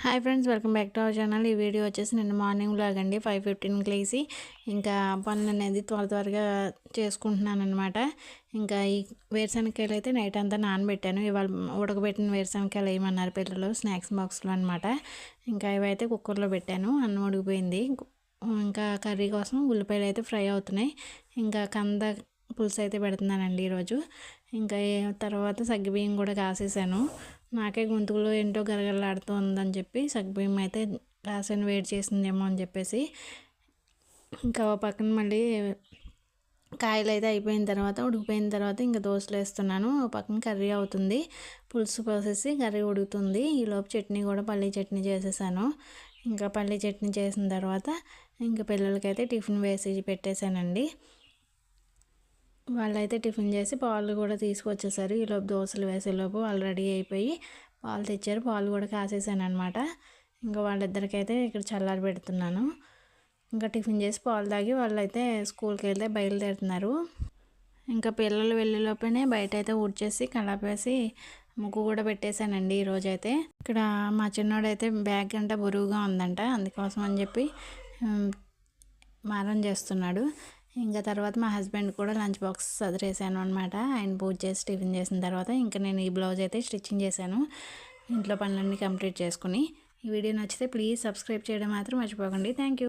Hi friends, welcome back to our channel. ఈ video వచ్చేసి నిన్న మార్నింగ్ వ్లాగ్ అండి. 5:15కి లేచి ఇంకా పనులు అనేది త్వరగా చేసుకుంటున్నాను అనమాట. ఇంకా ఈ వేరుశనగకాయలు అయితే నైట్ అంతా నానబెట్టాను. ఇవాళ ఉడకబెట్టిన వేరుశనగకాయలు వేయమన్నారు పిల్లలు స్నాక్స్ బాక్స్లో అనమాట. ఇంకా ఇవైతే కుక్కర్లో పెట్టాను, అన్నం ఉడికిపోయింది. ఇంకా కర్రీ కోసం ఉల్లిపాయలు అయితే ఫ్రై అవుతున్నాయి. ఇంకా కంద పులుసు అయితే పెడుతున్నానండి ఈరోజు. ఇంకా తర్వాత సగ్గుబియ్యం కూడా కాసేసాను. నాకే గొంతులో ఏంటో గరగరలాడుతూ ఉందని చెప్పి సగ్గుబియ్యం అయితే కాసాను, వేడి చేసిందేమో అని చెప్పేసి. ఇంకా పక్కన మళ్ళీ కాయలు అయితే అయిపోయిన తర్వాత ఉడికిపోయిన తర్వాత ఇంకా దోశలు వేస్తున్నాను. పక్కన కర్రీ అవుతుంది, పులుసు పోసేసి కర్రీ ఉడుకుతుంది. ఈలోపు చట్నీ కూడా పల్లీ చట్నీ చేసేసాను. ఇంకా పల్లీ చట్నీ చేసిన తర్వాత ఇంకా పిల్లలకైతే టిఫిన్ వేసి పెట్టేశానండి. వాళ్ళైతే టిఫిన్ చేసి పాలు కూడా తీసుకొచ్చేసారు. ఈలోపు దోశలు వేసేలోపు వాళ్ళు రెడీ అయిపోయి పాలు తెచ్చారు. పాలు కూడా కాసేసాను అనమాట. ఇంకా వాళ్ళిద్దరికైతే ఇక్కడ చల్లారి పెడుతున్నాను. ఇంకా టిఫిన్ చేసి పాలు తాగి వాళ్ళైతే స్కూల్కి వెళ్తే బయలుదేరుతున్నారు. ఇంకా పిల్లలు వెళ్ళేలోపనే బయట అయితే ఊడ్చేసి కళాపేసి ముగ్గు కూడా పెట్టేశానండి ఈరోజైతే. ఇక్కడ మా చిన్నోడైతే బ్యాగ్ అంట బరువుగా ఉందంట, అందుకోసం అని చెప్పి మారం చేస్తున్నాడు. ఇంకా తర్వాత మా హస్బెండ్ కూడా లంచ్ బాక్స్ సదిరేసాను అనమాట. ఆయన పూజ చేసి టిఫిన్ చేసిన తర్వాత ఇంకా నేను ఈ బ్లౌజ్ అయితే స్టిచ్చింగ్ చేశాను, ఇంట్లో పనులన్నీ కంప్లీట్ చేసుకుని. ఈ వీడియో నచ్చితే ప్లీజ్ సబ్స్క్రైబ్ చేయడం మాత్రం మర్చిపోకండి. Thank you.